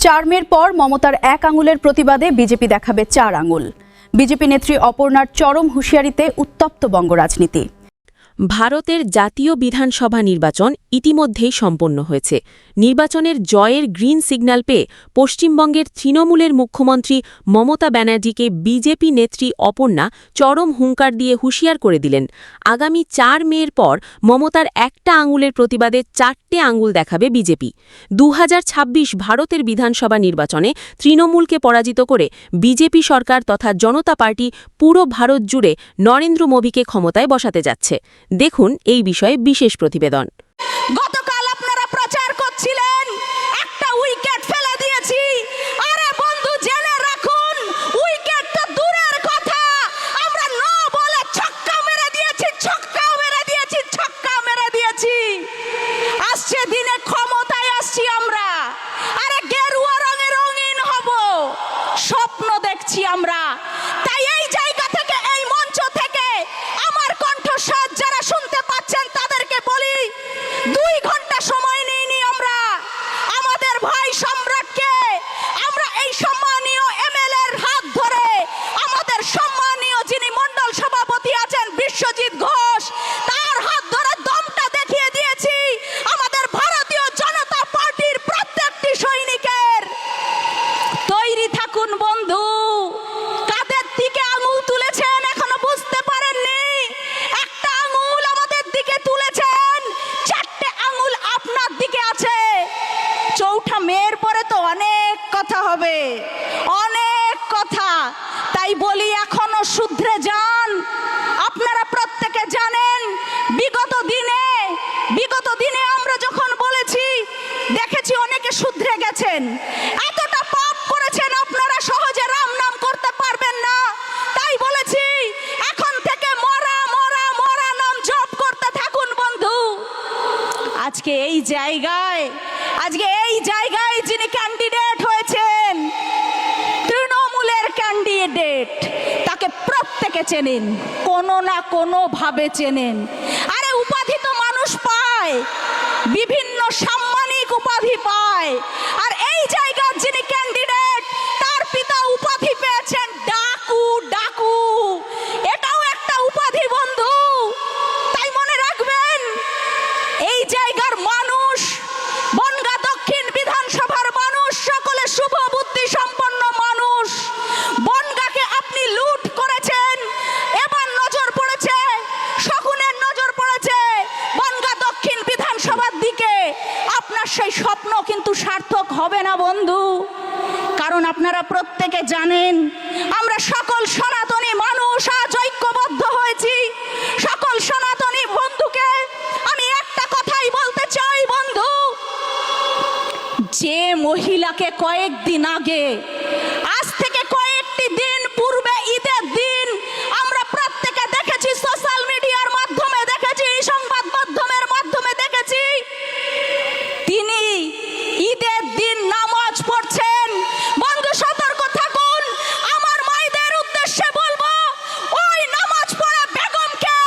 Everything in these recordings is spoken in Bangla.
4 মের পর মমতার এক আঙুলের প্রতিবাদে বিজেপি দেখাবে 4 আঙুল। বিজেপি নেত্রী অপর্ণার চরম হুঁশিয়ারিতে উত্তপ্ত বঙ্গ রাজনীতি। ভারতের জাতীয় বিধানসভা নির্বাচন ইতিমধ্যেই সম্পন্ন হয়েছে। নির্বাচনের জয়ের গ্রিন সিগন্যাল পেয়ে পশ্চিমবঙ্গের তৃণমূলের মুখ্যমন্ত্রী মমতা ব্যানার্জিকে বিজেপি নেত্রী অপর্ণা চরম হুঙ্কার দিয়ে হুঁশিয়ার করে দিলেন। আগামী 4 মের পর মমতার একটা আঙুলের প্রতিবাদে 4টে আঙুল দেখাবে বিজেপি। 2026 ভারতের বিধানসভা নির্বাচনে তৃণমূলকে পরাজিত করে বিজেপি সরকার তথা জনতা পার্টি পুরো ভারত জুড়ে নরেন্দ্র মোদীকে ক্ষমতায় বসাতে যাচ্ছে। দেখুন এই বিষয়ে বিশেষ প্রতিবেদন। গতকাল আপনারা প্রচার করছিলেন একটা উইকেট ফেলে দিয়েছি। আরে বন্ধু, জেনে রাখুন, উইকেট তো দূরের কথা, আমরা 9 বলে ছক্কা মেরে দিয়েছি, ছক্কা মেরে দিয়েছি, ছক্কা মেরে দিয়েছি। আসছে দিনে ক্ষমতায় আসছি আমরা, আরে গেরুয়া রঙে রঙিন হব, স্বপ্ন দেখছি আমরা। তাই এই জায়গা থেকে, এই মঞ্চ থেকে আমার কণ্ঠস্বর যারা শুনতে পাচ্ছেন তাদেরকে বলি, 2 ঘন্টা সময় নিইনি আমরা। আমাদের ভাই সম্রাটকে আমরা এই সম্মানীয় এমএলএর হাত ধরে, আমাদের সম্মানীয় যিনি মণ্ডল সভাপতি আছেন বিশ্বজিৎ ঘোষ, তার হাত ধরে দমটা দেখিয়ে দিয়েছি আমাদের ভারতীয় জনতা পার্টির প্রত্যেকটি সৈনিকের। তৈরি থাকুন বন্ধু। কাদের দিকে আঙুল তুলেছেন এখনো বুঝতে পারেননি? একটা আঙুল আমাদের দিকে তুলেছেন, 4টে আঙুল আপনার দিকে আছে। 4 মের পরে তো অনেক কথা হবে, অনেক কথা। তাই বলি এখনো শুধরে যান। আপনারা প্রত্যেকে জানেন বিগত দিনে আমরা যখন বলেছি, দেখেছি অনেকে শুধরে গেছেন। এতটা পাপ করেছেন আপনারা, সহজে রাম নাম করতে পারবেন না। তাই বলেছি এখন থেকে মরা মরা মরা নাম জপ করতে থাকুন বন্ধু। আজকে এই জায়গায় যিনি ক্যান্ডিডেট হয়েছেন, তৃণমূলের ক্যান্ডিডেট, তাকে প্রত্যেকে চেনেন, কোনো না কোনো ভাবে চেনেন। আরে উপাধি তো মানুষ পায়, বিভিন্ন সাম্মানিক উপাধি পায়। আর এই জায়গার যিনি ক্যান্ডিডেট, তার পিতা উপাধি পেয়েছেন ডাকু। এটাও একটা উপাধি বন্ধু। তাই মনে রাখবেন, এই জায়গার মানুষ, বনগাঁ দক্ষিণ বিধানসভার মানুষ, সকলে শুভ বুদ্ধি সম্পন্ন মানুষ। বনগাঁকে আপনি লুট করেছেন, এবার নজর পড়েছে, শকুনের নজর পড়েছে বনগাঁ দক্ষিণ বিধানসভার দিকে। আপনার সেই স্বপ্ন কিন্তু সার্থক হবে না বন্ধু, কারণ আপনারা প্রত্যেকে জানেন আমরা সকল সনাতনী মানুষ আজ ঐক্যবদ্ধ হয়েছি। সকল সনাতনী বন্ধুকে আমি একটা কথাই বলতে চাই বন্ধু, যে মহিলাকে কয়েকদিন আগে, আজ থেকে কয়েকটি দিন পূর্বে ঈদের দিন আমরা প্রত্যেকে দেখেছি, সোশ্যাল মিডিয়ার মাধ্যমে দেখেছি, সংবাদ মাধ্যমের মাধ্যমে দেখেছি, তিনি ঈদের দিন নামাজ পড়ছেন। বন্ধু সতর্ক থাকুন। আমার মায়েদের উদ্দেশ্যে বলবো, ওই নামাজ পড়া বেগমকে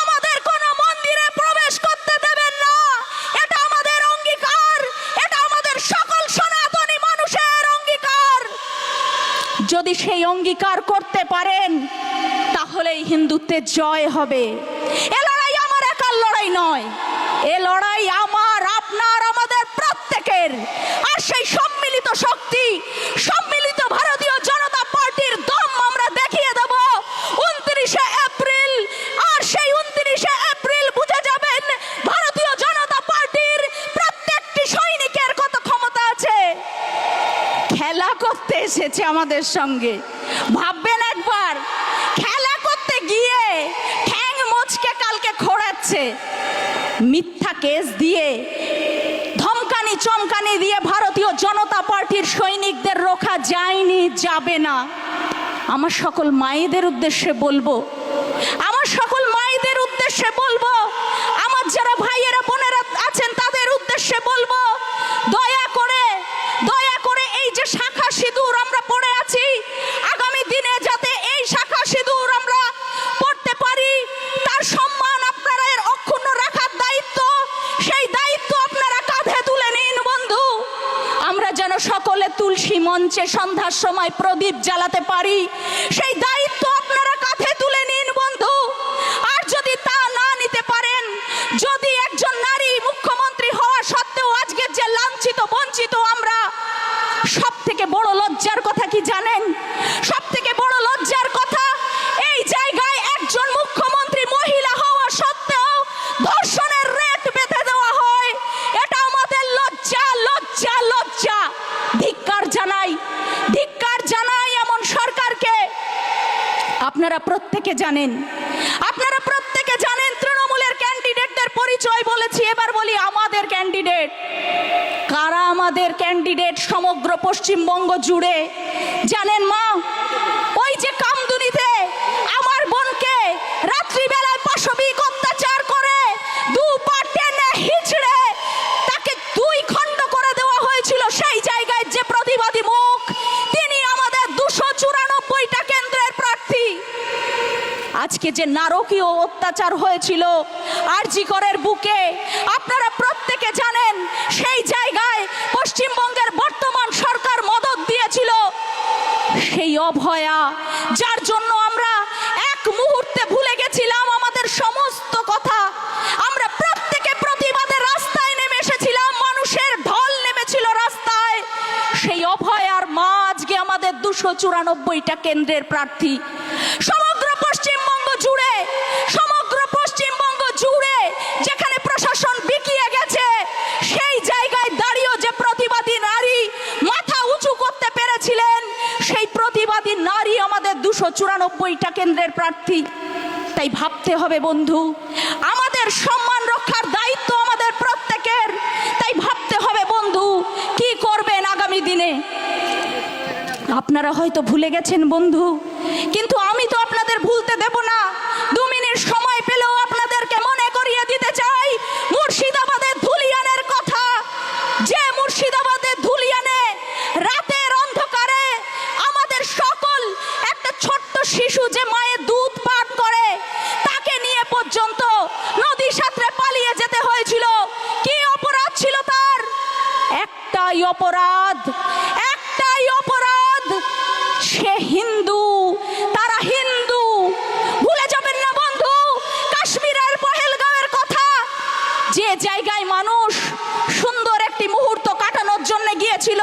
আমাদের কোনো মন্দিরে প্রবেশ করতে দেবেন না। এটা আমাদের অঙ্গীকার, এটা আমাদের সকল সনাতনী মানুষের অঙ্গীকার। যদি সেই অঙ্গীকার করতে পারেন, তাহলেই হিন্দুত্বের জয় হবে। এ লড়াই আমার একার লড়াই নয়, এ লড়াই আমার, আপনার, আমাদের প্রত্যেকের। আর সেই সম্মিলিত শক্তি, সম্মিলিত ভারতীয় জনতা পার্টির দম আমরা দেখিয়ে দেব 29শে এপ্রিল। আর সেই 29শে এপ্রিল বুঝে যাবেন ভারতীয় জনতা পার্টির প্রত্যেকটি সৈনিকের কত ক্ষমতা আছে। খেলা করতে এসেছে আমাদের সঙ্গে, ভাববেন একবার, খেলা করতে গিয়ে ঠ্যাং মোচকে কালকে খোঁড়াচ্ছে। মিথ্যা কেস দিয়ে, ধমকানি চমকানি দিয়ে ভারতীয় জনতা পার্টির সৈনিকদের রোখা যায়নি, যাবে না। আমার সকল মায়েদের উদ্দেশ্যে বলবো, আমার যারা ভাইয়েরা বোনেরা আছেন তাদের উদ্দেশ্যে বলবো, দয়া করে এই যে শাখা সিঁদুর আমরা পড়ে আছি, আগামী দিনে যাতে এই শাখা সিঁদুর আমরা পড়তে পারি, তার সম্মান আপনারা এর অক্ষুণ্ণ রাখার দায়িত্ব, সেই দায়িত্ব আপনারা কাঁধে তুলে নিন বন্ধু। আমরা যেন সকলে তুলসী মঞ্চে সন্ধ্যার সময় প্রদীপ জ্বালাতে পারি, সেই দায়িত্ব আপনারা কাঁধে তুলে নিন বন্ধু। আর যদি তা না নিতে পারেন, যদি একজন নারী মুখ্যমন্ত্রী হওয়া সত্ত্বেও আজকের যে লাঞ্ছিত বঞ্চিত আমরা, সব থেকে বড় লজ্জার কথা কি জানেন? সব থেকে বড় লজ্জার কথা, এই জায়গায় একজন মুখ্যমন্ত্রী মহিলা হওয়া সত্ত্বেও ধর্ষণের রেট বেঁধে দেওয়া হয়। এটা আমাদের লজ্জা, লজ্জা, লজ্জা। ধিক্কার জানাই, ধিক্কার জানাই এমন সরকারকে। আপনারা প্রত্যেকে জানেন, আপনারা প্রত্যেকে জানেন তৃণমূলের ক্যান্ডিডেটদের পরিচয় বলেছি, এবার বলি আমাদের ক্যান্ডিডেট কারা। আমাদের ক্যান্ডিডেট সমগ্র পশ্চিমবঙ্গ জুড়ে জানেন মা? ওই যে কামদুনিতে আমার বোনকে রাত্রিবেলায় পাশবিক অত্যাচার করে দু পা টেনে হিচড়ে তাকে দুই খণ্ড করে দেওয়া হয়েছিল, সেই জায়গায় যে প্রতিবাদী মুখ, তিনি আমাদের 294টা কেন্দ্রের প্রার্থী। আজকে যে নারকীয় অত্যাচার হয়েছিল আরজি করের বুকে, আপনারা প্রত্যেকে জানেন সেই জায়গায় পশ্চিমবঙ্গের বর্তমান সরকার মদত দিয়েছিল। সেই অভয়া, যার জন্য আমরা এক মুহূর্তে ভুলে গেছিলাম আমাদের সমস্ত কথা, আমরা প্রত্যেকে প্রতিবাদের রাস্তায় নেমে এসেছিলাম, মানুষের ঢল নেমেছিল রাস্তায়। সেই অভয়ার মা আজকে আমাদের 294টা কেন্দ্রের প্রার্থী। সমগ্র পশ্চিমবঙ্গ জুড়ে, সমগ্র পশ্চিমবঙ্গ জুড়ে যেখানে প্রশাসন বিকিয়ে গেছে, সেই জায়গায় দাঁড়িয়েও যে প্রতিবাদী নারী মাথা উঁচু করতে পেরেছিলেন, সেই প্রতিবাদী নারী আমাদের 294টা কেন্দ্রের প্রার্থী। তাই ভাবতে হবে বন্ধু, আমাদের সম্মান রক্ষার দায়িত্ব আমাদের প্রত্যেকের। তাই ভাবতে হবে বন্ধু, কি করবেন আগামী দিনে। আপনারা হয়তো ভুলে গেছেন বন্ধু, কিন্তু আমি তো আপনাদের ভুলতে দেব না। 2 মিনিট সময় পেলেও আপনাদেরকে মনে করিয়ে দিতে চাই মুর্শিদাবাদের ধুলিয়ানের কথা। যে মুর্শিদাবাদের ধুলিয়ানে রাতের অন্ধকারে আমাদের সকল একটা ছোট্ট শিশু যে মায়ের দুধ পান করে, তাকে নিয়ে পর্যন্ত নদী সাঁতরে পালিয়ে যেতে হয়েছিল। কি অপরাধ ছিল তার? একটাই অপরাধ, একটাই অপরাধ, সে হিন্দু, তারা হিন্দু। ভুলে যাবেন না বন্ধু কাশ্মীরের পহেলগাঁওয়ের কথা, যে জায়গায় মানুষ সুন্দর একটি মুহূর্ত কাটানোর জন্য গিয়েছিল,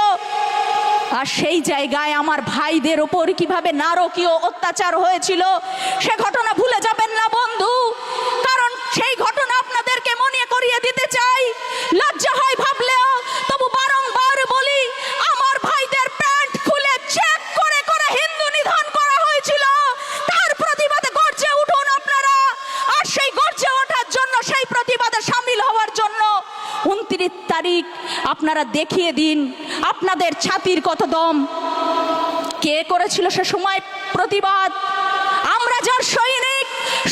আর সেই জায়গায় আমার ভাইদের ওপর কিভাবে নারকীয় অত্যাচার হয়েছিল, সে ঘটনা ভুলে যাবেন না বন্ধু। কারণ সেই ঘটনা আপনাদেরকে মনে করিয়ে দিতে চাই। লজ্জা হয় ভাবলেও, তবু বারংবার বলি, আমার ভাইদের প্যান্ট খুলে চেক করে করে হিন্দু নিধন করা হয়েছিল। তার প্রতিবাদে গর্জে উঠুন আপনারা। আর সেই গর্জে ওঠার জন্য, সেই প্রতিবাদে সামিল হওয়ার জন্য 29 তারিখ আপনারা দেখিয়ে দিন আপনাদের ছাতির কত দম। কে করেছিল সে সময় প্রতিবাদ? আমরা যার সৈনিক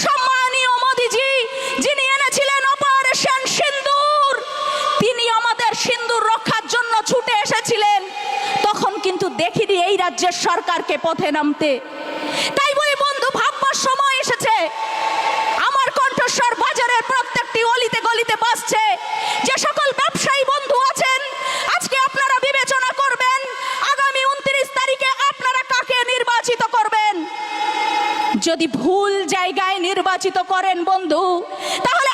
সম্মানীয় মোদিজি, যিনি এনেছিলেন অপারেশন সিন্দুর, তিনি আমাদের সিন্দুর রক্ষার জন্য ছুটে এসেছিলেন। তখন কিন্তু দেখিনি এই রাজ্যের সরকারকে পথে নামতে। তাই বলি বন্ধু, ভাববার সময় এসেছে। আমার কণ্ঠস্বর বাজারের প্রত্যেকটি অলিতে গলিতে বাজছে। যে সকল ব্যবসায়ী বন্ধু আছেন, আজকে আপনারা বিবেচনা করবেন আগামী 29 তারিখে আপনারা কাকে নির্বাচিত করবেন। যদি ভুল জায়গায় নির্বাচিত করেন বন্ধু, তাহলে